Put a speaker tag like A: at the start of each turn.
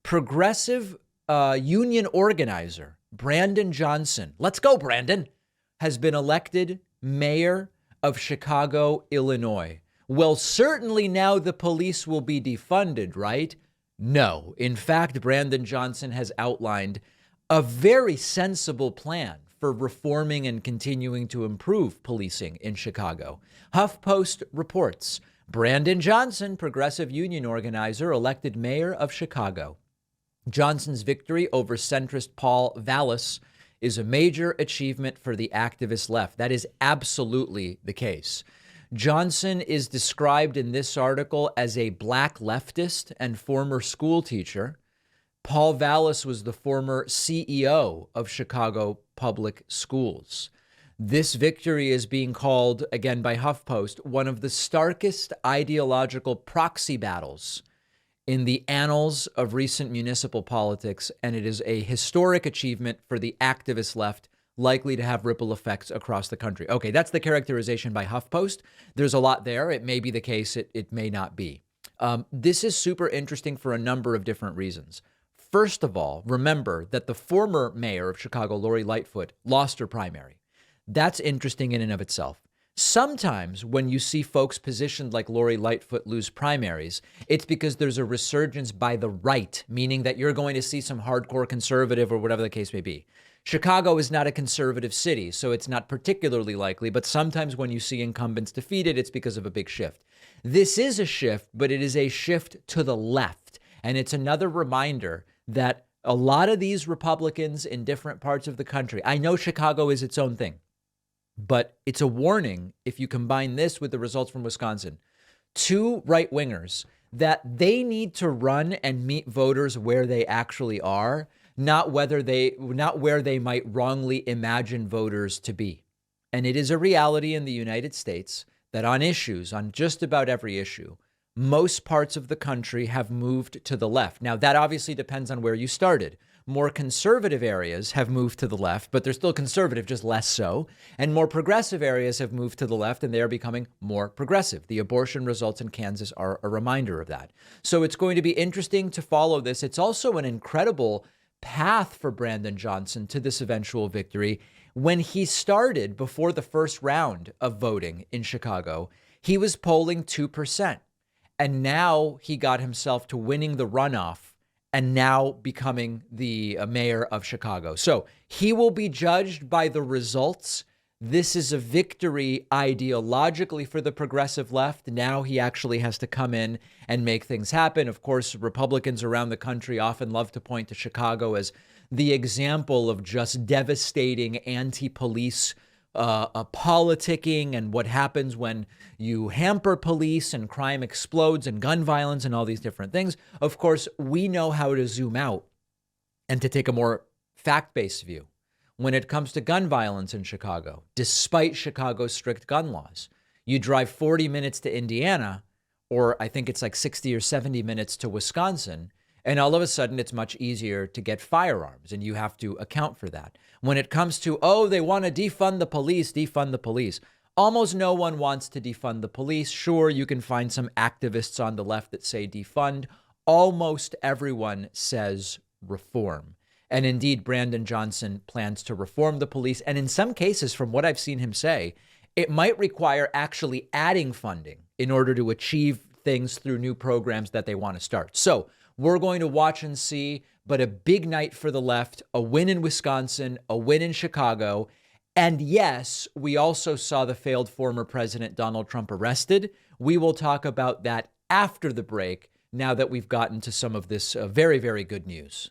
A: Progressive union organizer Brandon Johnson, let's go, Brandon, has been elected mayor of Chicago, Illinois. Well, certainly now the police will be defunded, right? No. In fact, Brandon Johnson has outlined a very sensible plan for reforming and continuing to improve policing in Chicago. HuffPost reports Brandon Johnson, progressive union organizer, elected mayor of Chicago. Johnson's victory over centrist Paul Vallas is a major achievement for the activist left. That is absolutely the case. Johnson is described in this article as a black leftist and former school teacher. Paul Vallas was the former CEO of Chicago Public Schools. This victory is being called, again by HuffPost, one of the starkest ideological proxy battles in the annals of recent municipal politics, and it is a historic achievement for the activist left, likely to have ripple effects across the country. Okay, that's the characterization by HuffPost. There's a lot there. It may be the case. It may not be. This is super interesting for a number of different reasons. First of all, remember that the former mayor of Chicago, Lori Lightfoot, lost her primary. That's interesting in and of itself. Sometimes when you see folks positioned like Lori Lightfoot lose primaries, it's because there's a resurgence by the right, meaning that you're going to see some hardcore conservative or whatever the case may be. Chicago is not a conservative city, so it's not particularly likely, but sometimes when you see incumbents defeated, it's because of a big shift. This is a shift, but it is a shift to the left. And it's another reminder that a lot of these Republicans in different parts of the country, I know Chicago is its own thing, but it's a warning if you combine this with the results from Wisconsin. Two right-wingers that they need to run and meet voters where they actually are, not where they might wrongly imagine voters to be. And it is a reality in the United States that on issues, on just about every issue, most parts of the country have moved to the left. Now, that obviously depends on where you started. More conservative areas have moved to the left, but they're still conservative, just less so. And more progressive areas have moved to the left, and they are becoming more progressive. The abortion results in Kansas are a reminder of that. So it's going to be interesting to follow this. It's also an incredible path for Brandon Johnson to this eventual victory. When he started before the first round of voting in Chicago, he was polling 2%. And now he got himself to winning the runoff and now becoming the mayor of Chicago. So he will be judged by the results. This is a victory ideologically for the progressive left. Now he actually has to come in and make things happen. Of course, Republicans around the country often love to point to Chicago as the example of just devastating anti-police politicking and what happens when you hamper police and crime explodes and gun violence and all these different things. Of course, we know how to zoom out and to take a more fact-based view when it comes to gun violence in Chicago. Despite Chicago's strict gun laws, you drive 40 minutes to Indiana, or I think it's like 60 or 70 minutes to Wisconsin, and all of a sudden, it's much easier to get firearms, and you have to account for that. When it comes to, they want to defund the police, almost no one wants to defund the police. Sure, you can find some activists on the left that say defund. Almost everyone says reform. And indeed, Brandon Johnson plans to reform the police. And in some cases, from what I've seen him say, it might require actually adding funding in order to achieve things through new programs that they want to start. So we're going to watch and see, but a big night for the left, a win in Wisconsin, a win in Chicago. And yes, we also saw the failed former president Donald Trump arrested. We will talk about that after the break, now that we've gotten to some of this very, very good news.